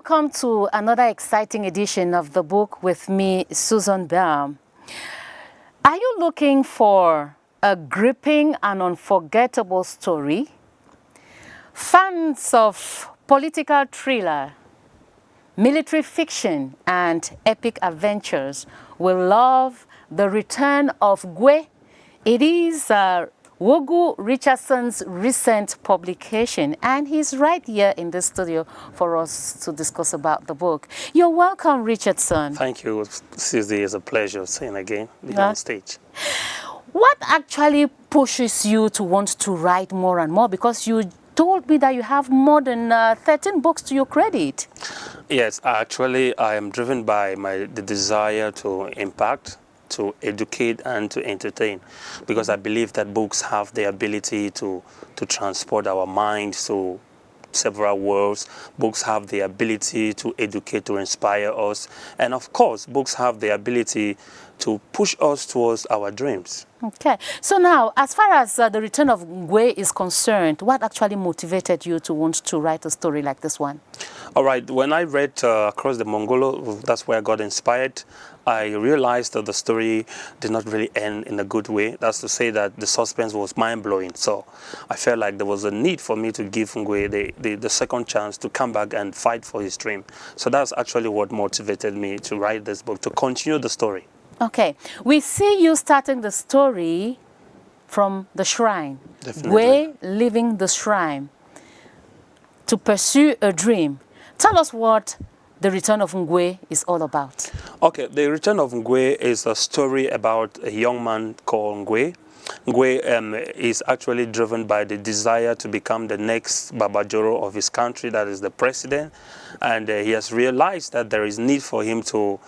Welcome to another exciting edition of the book with me, Susan Bell. Are you looking for a gripping and unforgettable story? Fans of political thriller, military fiction, and epic adventures will love The Return of NGWE. It is WOGU Richardson's recent publication, and he's right here in the studio for us to discuss about the book. You're welcome, Richardson. Thank you, Susie. It's a pleasure seeing again being on stage. What actually pushes you to want to write more and more? Because you told me that you have more than 13 books to your credit. Yes, actually, I am driven by the desire to impact, to educate, and to entertain, because I believe that books have the ability to transport our minds to several worlds. Books have the ability to educate, to inspire us, and of course, books have the ability to push us towards our dreams. Okay, so now, as far as The Return of NGWE is concerned, what actually motivated you to want to write a story like this one? All right, when I read Across the Mongolo, that's where I got inspired. I realized that the story did not really end in a good way. That's to say that the suspense was mind-blowing. So I felt like there was a need for me to give NGWE the second chance to come back and fight for his dream. So that's actually what motivated me to write this book, to continue the story. Okay, we see you starting the story from the shrine. Definitely. NGWE leaving the shrine to pursue a dream. Tell us what The Return of NGWE is all about. Okay, The Return of NGWE is a story about a young man called NGWE. NGWE is actually driven by the desire to become the next Babajoro of his country, that is the president. And he has realized that there is need for him to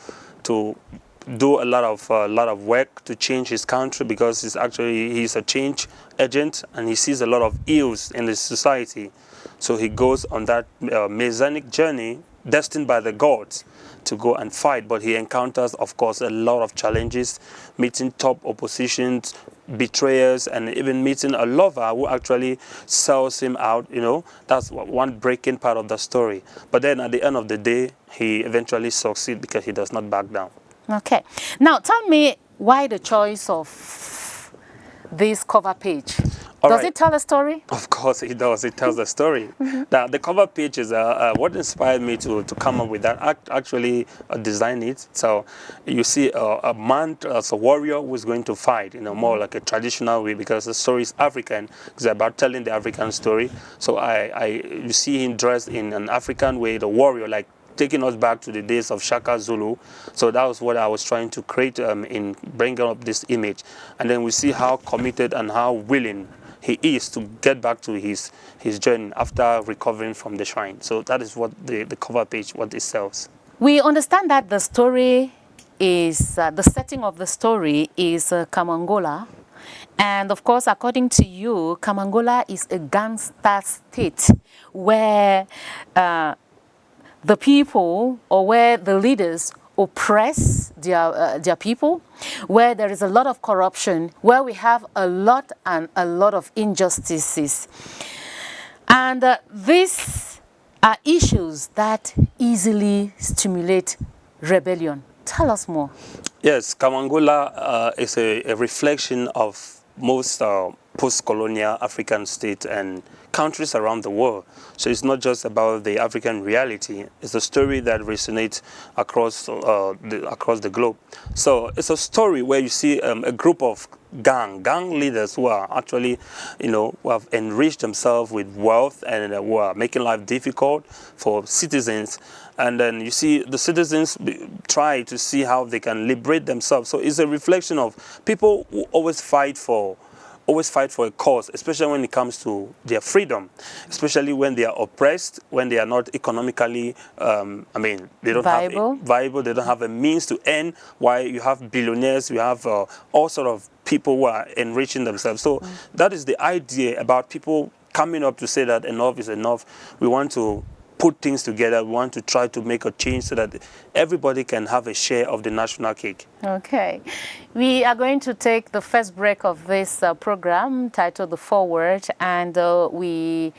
do a lot of work to change his country, because he's a change agent and he sees a lot of ills in the society. So he goes on that messianic journey destined by the gods to go and fight, but he encounters, of course, a lot of challenges, meeting top oppositions, betrayers, and even meeting a lover who actually sells him out. You know, that's one breaking part of the story. But then at the end of the day, he eventually succeeds because he does not back down. Okay. Now, tell me why the choice of this cover page. Does it tell a story? Of course it does. It tells a story. Now, the cover page is what inspired me to come up with that. Actually, design it. So you see a man as a warrior who is going to fight, you know, more like a traditional way, because the story is African. It's about telling the African story. So you see him dressed in an African way, the warrior, like taking us back to the days of Shaka Zulu. So that was what I was trying to create in bringing up this image. And then we see how committed and how willing he is to get back to his journey after recovering from the shrine. So that is what the cover page, what it sells. We understand that the story is, the setting of the story is Kamangola. And of course, according to you, Kamangola is a gangster state where the people, or where the leaders oppress their people, where there is a lot of corruption, where we have a lot of injustices. And these are issues that easily stimulate rebellion. Tell us more. Yes, Kamangola is a reflection of most post-colonial African states and countries around the world. So it's not just about the African reality, it's a story that resonates across the globe. So it's a story where you see a group of gang leaders who are actually, who have enriched themselves with wealth and who are making life difficult for citizens. And then you see the citizens try to see how they can liberate themselves. So it's a reflection of people who always fight for a cause, especially when it comes to their freedom, especially when they are oppressed, when they are not economically, they don't viable, they don't have a means to earn. While you have billionaires, you have all sort of people who are enriching themselves. So that is the idea about people coming up to say that enough is enough. We want to put things together. We want to try to make a change so that everybody can have a share of the national cake. Okay. We are going to take the first break of this program titled The Forward, and we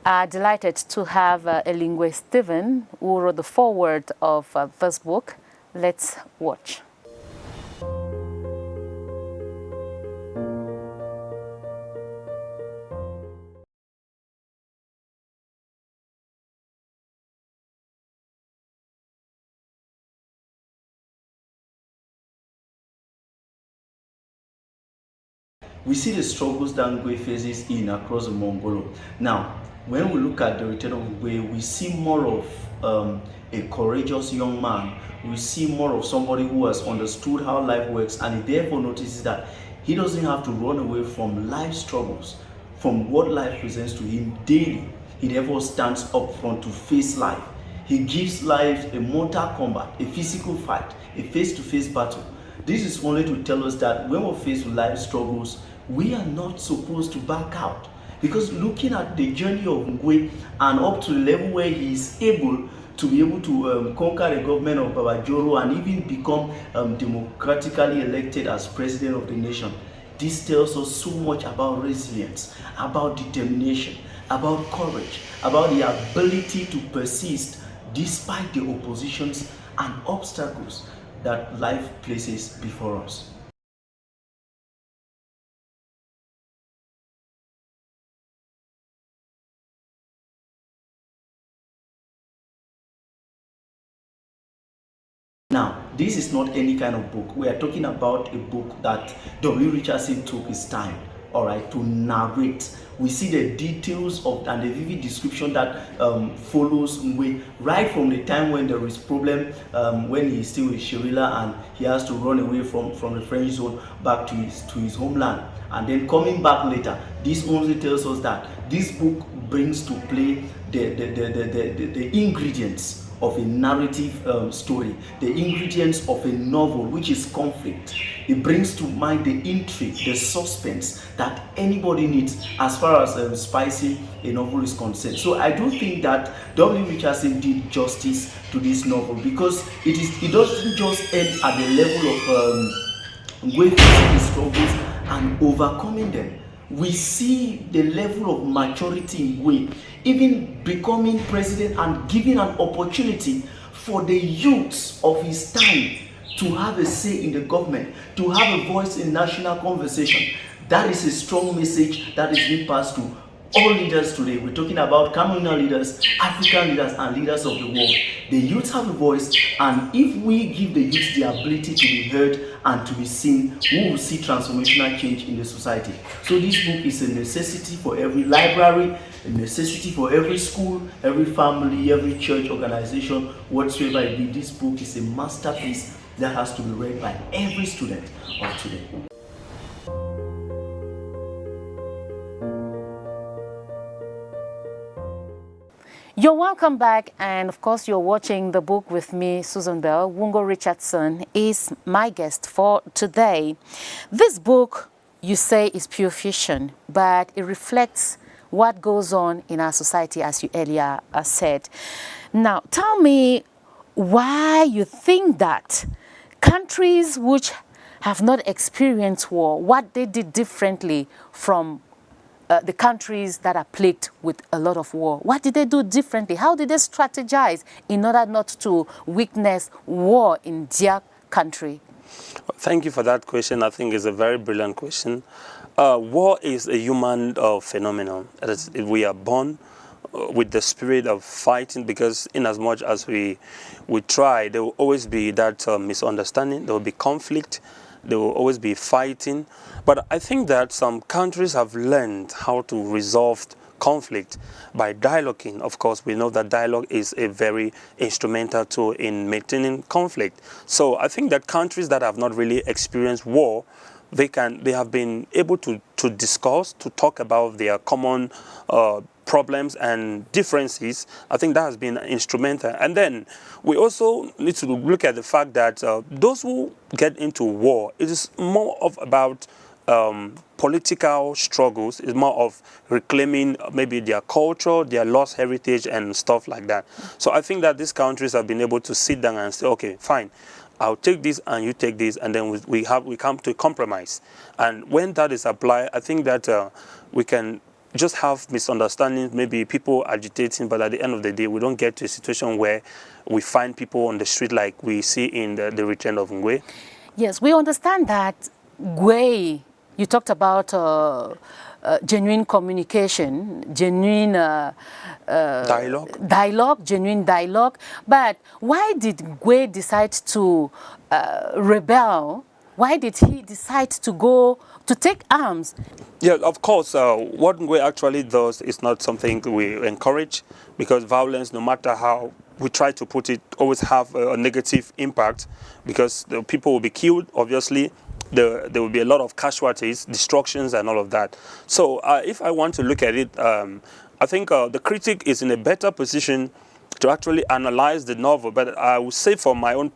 Delighted to have Elingwe Stephen, who wrote the foreword of this book. Let's watch. We see the struggles that NGWE faces in across the Mongolo. Now, when we look at the return of NGWE, we see more of a courageous young man. We see more of somebody who has understood how life works, and he therefore notices that he doesn't have to run away from life struggles, from what life presents to him daily. He therefore stands up front to face life. He gives life a mortal combat, a physical fight, a face-to-face battle. This is only to tell us that when we're faced with life struggles, we are not supposed to back out. Because looking at the journey of NGWE and up to the level where he is able to be able to conquer the government of Babajoro and even become democratically elected as president of the nation, this tells us so much about resilience, about determination, about courage, about the ability to persist despite the oppositions and obstacles that life places before us. Now, this is not any kind of book. We are talking about a book that W. Richardson took his time, all right, to narrate. We see the details of and the vivid description that follows NGWE right from the time when there is problem, when he's still with Shirila and he has to run away from the French zone back to his homeland, and then coming back later. This only tells us that this book brings to play the ingredients of a narrative story, the ingredients of a novel, which is conflict. It brings to mind the intrigue, the suspense that anybody needs as far as spicing a novel is concerned. So I do think that W. Richardson did justice to this novel, because it doesn't just end at the level of going through the struggles and overcoming them. We see the level of maturity in NGWE, even becoming president and giving an opportunity for the youths of his time to have a say in the government, to have a voice in national conversation. That is a strong message that is being passed to all leaders today. We're talking about Cameroonian leaders, African leaders, and leaders of the world. The youth have a voice, and if we give the youth the ability to be heard and to be seen, we will see transformational change in the society. So this book is a necessity for every library, a necessity for every school, every family, every church organization, whatsoever it be. This book is a masterpiece that has to be read by every student of today. You're welcome back, and of course you're watching the book with me, Susan Bell. Wungo Richardson is my guest for today. This book, you say, is pure fiction, but it reflects what goes on in our society, as you earlier said. Now, tell me why you think that countries which have not experienced war, what they did differently from the countries that are plagued with a lot of war. What did they do differently? How did they strategize in order not to witness war in their country? Thank you for that question. I think it's a very brilliant question. War is a human phenomenon. We are born with the spirit of fighting, because in as much as we try, there will always be that misunderstanding, there will be conflict, there will always be fighting. But I think that some countries have learned how to resolve conflict by dialoguing. Of course, we know that dialogue is a very instrumental tool in maintaining conflict. So I think that countries that have not really experienced war, they have been able to discuss, to talk about their common problems and differences. I think that has been instrumental. And then we also need to look at the fact that those who get into war, it is more of about political struggles. It's more of reclaiming maybe their culture, their lost heritage and stuff like that. So I think that these countries have been able to sit down and say, okay, fine, I'll take this and you take this, and then we come to a compromise. And when that is applied, I think that we can just have misunderstandings, maybe people agitating, but at the end of the day, we don't get to a situation where we find people on the street like we see in the Return of NGWE. Yes, we understand that NGWE, you talked about genuine communication, genuine genuine dialogue. But why did NGWE decide to rebel? Why did he decide to take arms? Yeah, of course, what NGWE actually does is not something we encourage, because violence, no matter how we try to put it, always have a negative impact, because the people will be killed, obviously. There will be a lot of casualties, destructions, and all of that. So if I want to look at it, I think the critic is in a better position to actually analyze the novel. But I would say from my own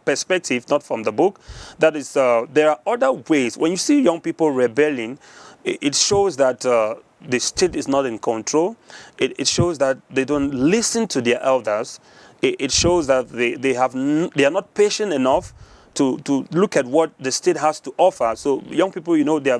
perspective, not from the book, that is, there are other ways. When you see young people rebelling, it shows that the state is not in control. It shows that they don't listen to their elders. It shows that they are not patient enough to look at what the state has to offer. So young people, you know, they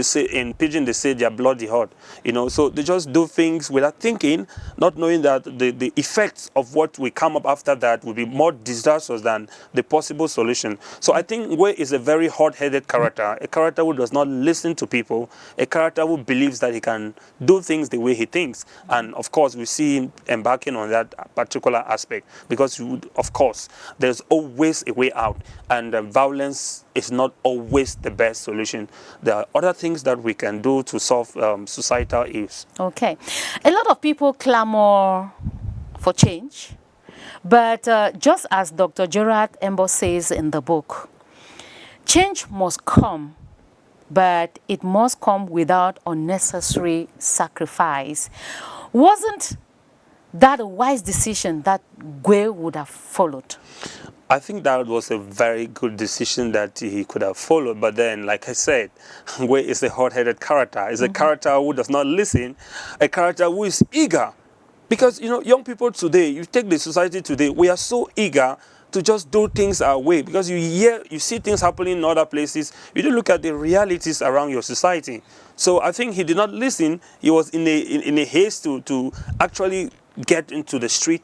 say in Pidgin, they say they are bloody hot, you know, so they just do things without thinking, not knowing that the effects of what will come up after that will be more disastrous than the possible solution. So I think NGWE is a very hot-headed character, a character who does not listen to people, a character who believes that he can do things the way he thinks. And of course, we see him embarking on that particular aspect, because of course, there's always a way out. And violence is not always the best solution. There are other things that we can do to solve societal issues. Okay. A lot of people clamor for change, but just as Dr. Gerard Embo says in the book, change must come, but it must come without unnecessary sacrifice. Wasn't that a wise decision that NGWE would have followed? I think that was a very good decision that he could have followed. But then, like I said, NGWE is a hot-headed character. It's a character who does not listen, a character who is eager. Because, you know, young people today, you take the society today, we are so eager to just do things our way. Because you see things happening in other places. You don't look at the realities around your society. So I think he did not listen. He was in a haste to actually get into the street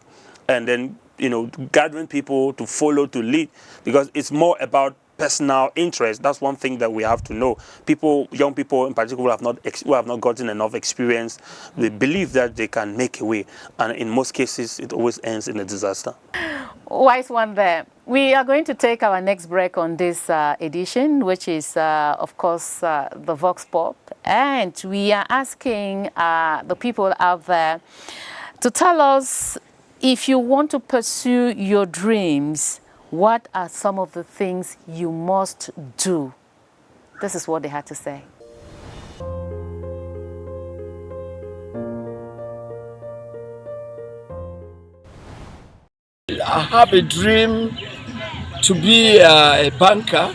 and then, you know, gathering people to follow, to lead, because it's more about personal interest. That's one thing that we have to know. People, young people in particular, who have not gotten enough experience, they believe that they can make a way, and in most cases, it always ends in a disaster. Wise one there. We are going to take our next break on this edition, which is, of course, the Vox Pop, and we are asking the people out there to tell us, if you want to pursue your dreams, what are some of the things you must do? This is what they had to say. I have a dream to be a banker.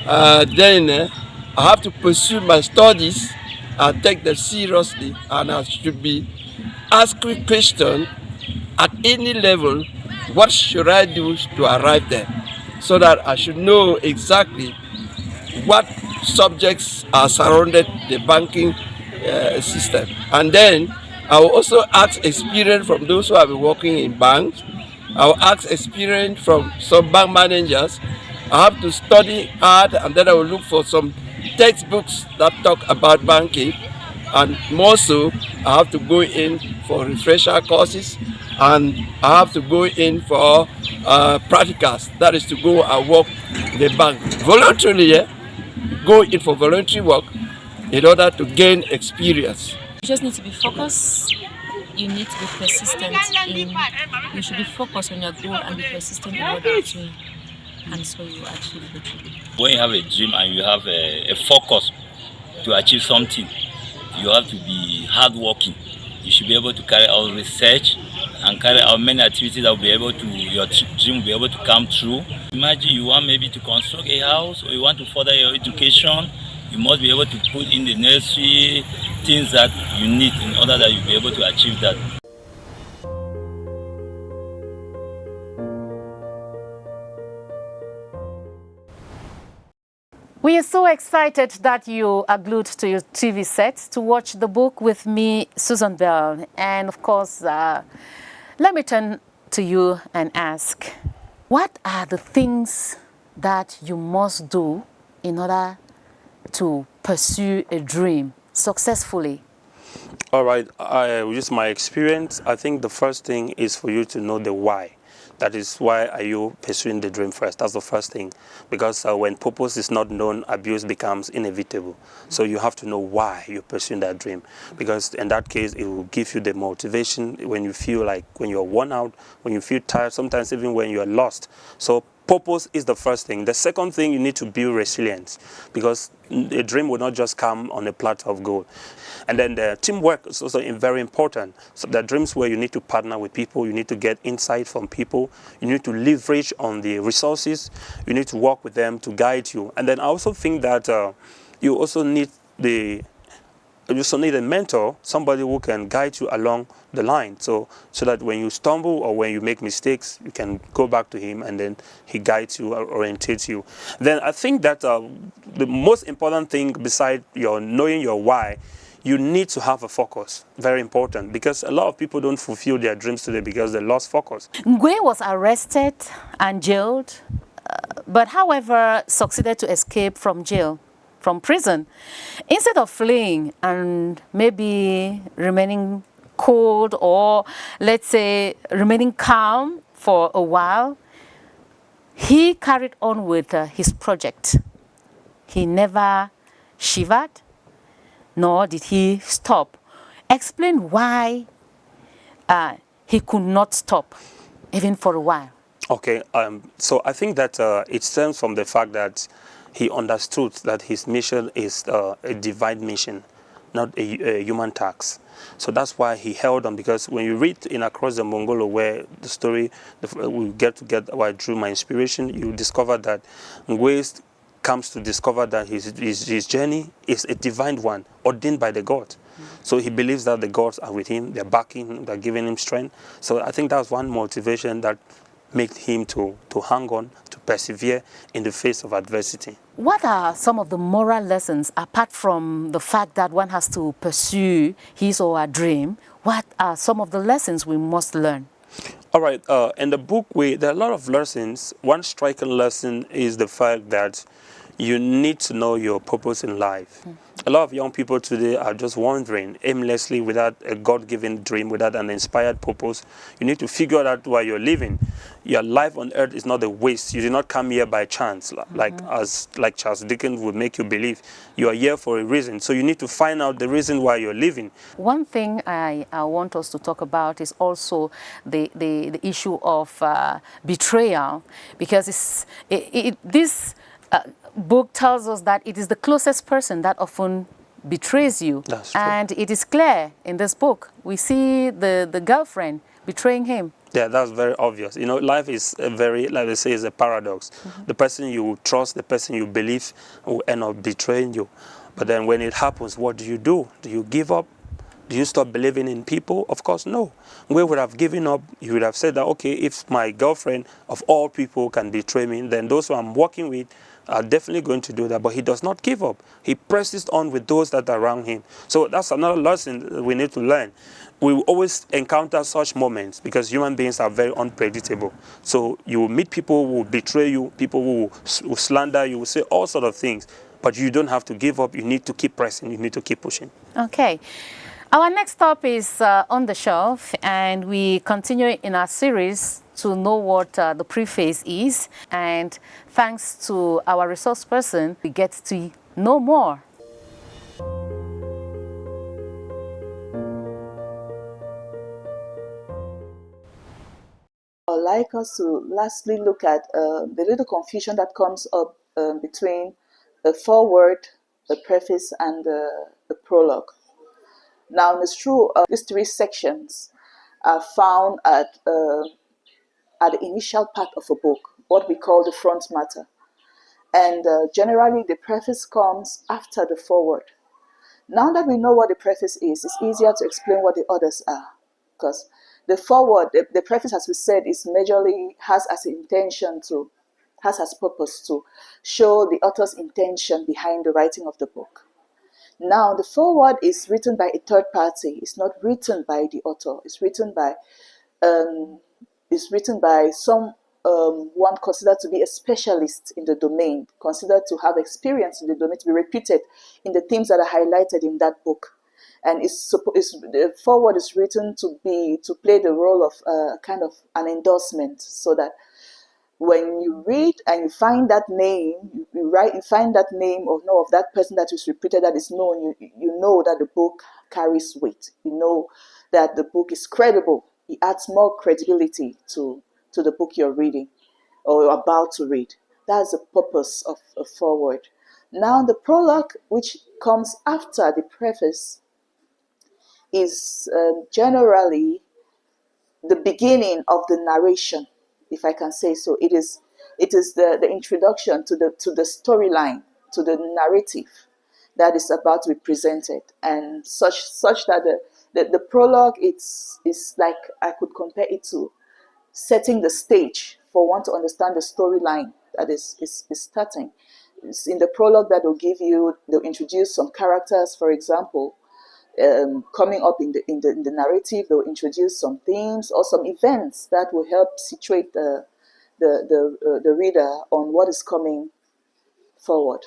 Then I have to pursue my studies and take them seriously, and I should be asking questions at any level. What should I do to arrive there, so that I should know exactly what subjects are surrounded the banking system. And then I will also ask experience from those who have been working in banks. I will ask experience from some bank managers. I have to study hard, and then I will look for some textbooks that talk about banking. And more so, I have to go in for refresher courses, and I have to go in for practicals. That is to go and work in the bank voluntarily. Yeah? Go in for voluntary work in order to gain experience. You just need to be focused. You need to be persistent. You should be focused on your goal and be persistent in order to, and so you achieve the dream. When you have a dream and you have a focus to achieve something, you have to be hardworking. You should be able to carry out research and carry out many activities that will be able to, your dream will be able to come true. Imagine you want maybe to construct a house, or you want to further your education. You must be able to put in the necessary things that you need in order that you'll be able to achieve that. We We are so excited that you are glued to your TV set to watch the book with me, Susan Bell. And of course, let me turn to you and ask, what are the things that you must do in order to pursue a dream successfully? All right, just my experience, I think the first thing is for you to know the why. That is, why are you pursuing the dream first? That's the first thing. Because when purpose is not known, abuse becomes inevitable. So you have to know why you're pursuing that dream. Because in that case, it will give you the motivation when you feel like, when you're worn out, when you feel tired, sometimes even when you're lost. So purpose is the first thing. The second thing, you need to build resilience, because a dream will not just come on a platter of gold. And then the teamwork is also very important. So there are dreams where you need to partner with people, you need to get insight from people, you need to leverage on the resources, you need to work with them to guide you. And then I also think that you also need a mentor, somebody who can guide you along the line, so that when you stumble or when you make mistakes, you can go back to him and then he guides you or orientates you. Then I think that the most important thing, besides knowing your why, you need to have a focus. Very important, because a lot of people don't fulfill their dreams today because they lost focus. NGWE was arrested and jailed, but however succeeded to escape from prison. Instead of fleeing and maybe remaining cold, or let's say remaining calm for a while, he carried on with his project. He never shivered, nor did he stop. Explain why he could not stop, even for a while. Okay, so I think that it stems from the fact that he understood that his mission is a divine mission, not a human task. So that's why he held on, because when you read in Across the Mongolo, where the story, we get where I drew my inspiration, you discover that NGWE comes to discover that his journey is a divine one, ordained by the God. So he believes that the gods are with him, they're backing him, they're giving him strength. So I think that's one motivation that made him to hang on, to persevere in the face of adversity. What are some of the moral lessons, apart from the fact that one has to pursue his or her dream? What are some of the lessons we must learn? All right, in the book, there are a lot of lessons. One striking lesson is the fact that you need to know your purpose in life. A lot of young people today are just wandering aimlessly without a God-given dream, without an inspired purpose. You need to figure out why you're living. Your life on earth is not a waste. You did not come here by chance, like Charles Dickens would make you believe. You are here for a reason. So you need to find out the reason why you're living. One thing I want us to talk about is also the issue of betrayal, because this book tells us that it is the closest person that often betrays you. That's true. And it is clear in this book. We see the girlfriend betraying him. Yeah, that's very obvious. You know, life is like they say, is a paradox. The person you trust, the person you believe will end up betraying you. But then when it happens, what do? Do you give up? Do you stop believing in people? Of course, no. We would have given up. You would have said that, okay, if my girlfriend of all people can betray me, then those who I'm working with are definitely going to do that. But he does not give up. He presses on with those that are around him. So that's another lesson we need to learn. We will always encounter such moments because human beings are very unpredictable. So you will meet people who will betray you, people who will slander you, will say all sorts of things. But you don't have to give up. You need to keep pressing. You need to keep pushing. Okay. Our next stop is On the Shelf, and we continue in our series to know what the preface is. And thanks to our resource person, we get to know more. I'd like us to lastly look at the little confusion that comes up between the foreword, the preface, and the prologue. Now, it's true, these three sections are found at the initial part of a book, what we call the front matter. And generally, the preface comes after the foreword. Now that we know what the preface is, it's easier to explain what the others are. Because the foreword, the preface, as we said, is majorly has as intention to has as purpose to show the author's intention behind the writing of the book. Now, the foreword is written by a third party. It's not written by the author. It's written by some one considered to be a specialist in the domain, considered to have experience in the domain, to be repeated in the themes that are highlighted in that book. And the foreword is written to play the role of kind of an endorsement, so that when you read and you find that name, you find that name or know of that person that is repeated, that is known, you know that the book carries weight. You know that the book is credible. It adds more credibility to the book you're reading or about to read. That's the purpose of a foreword. Now, the prologue, which comes after the preface, is generally the beginning of the narration, if I can say so. It is the introduction to the storyline, to the narrative that is about to be presented, and such that the prologue is like, I could compare it to setting the stage for one to understand the storyline that is starting. It's in the prologue that they'll introduce some characters, for example. Coming up in the narrative, they'll introduce some themes or some events that will help situate the reader on what is coming forward.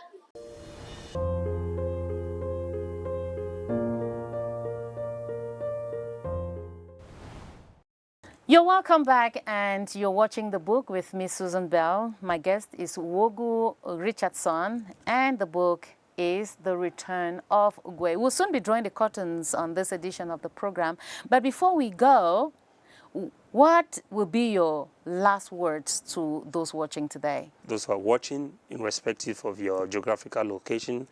You're welcome back, and you're watching The Book with Miss Susan Bell. My guest is WOGU Richardson, and the book is The Return of WOGU. We'll soon be drawing the curtains on this edition of the program. But before we go, what will be your last words to those watching today? Those who are watching, irrespective of your geographical location,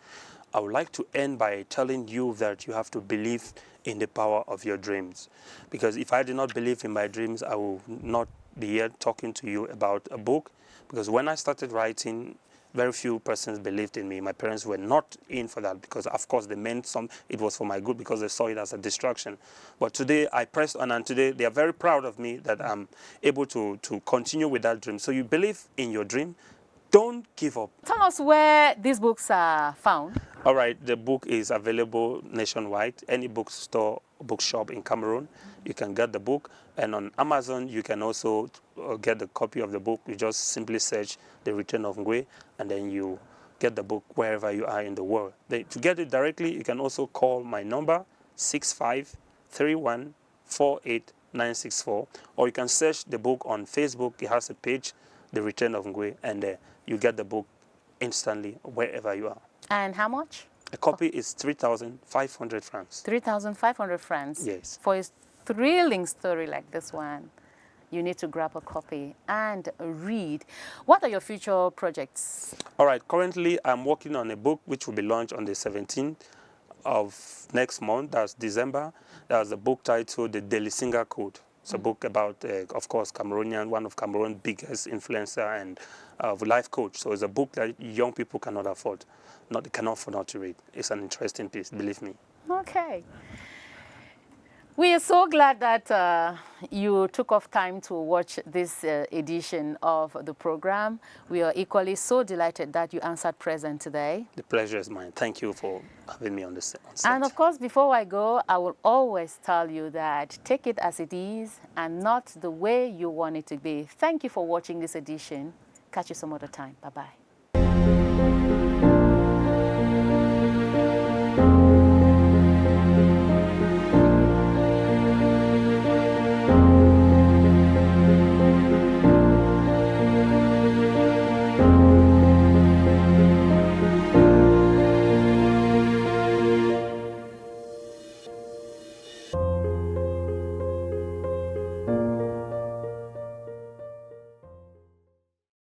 I would like to end by telling you that you have to believe in the power of your dreams. Because if I did not believe in my dreams, I will not be here talking to you about a book. Because when I started writing, very few persons believed in me. My parents were not in for that, because of course they meant it was for my good, because they saw it as a distraction. But today I pressed on, and today they are very proud of me that I'm able to continue with that dream. So you believe in your dream, don't give up. Tell us where these books are found. All right, the book is available nationwide. Any bookstore, bookshop in Cameroon, you can get the book. And on Amazon, you can also get the copy of the book. You just simply search The Return of WOGU, and then you get the book wherever you are in the world. To get it directly, you can also call my number, 6531489964, or you can search the book on Facebook. It has a page, The Return of WOGU, and you get the book instantly wherever you are. And how much? A copy is 3,500 francs. 3,500 francs? Yes. For a thrilling story like this one, you need to grab a copy and read. What are your future projects? All right, currently I'm working on a book which will be launched on the 17th of next month, that's December. That's a book titled The Daily Singer Code. It's a book about, of course, one of Cameroon's biggest influencer and life coach. So it's a book that young people cannot afford not to read. It's an interesting piece, believe me. Okay. We are so glad that you took off time to watch this edition of the program. We are equally so delighted that you answered present today. The pleasure is mine. Thank you for having me on this set. And of course, before I go, I will always tell you that take it as it is and not the way you want it to be. Thank you for watching this edition. Catch you some other time. Bye-bye.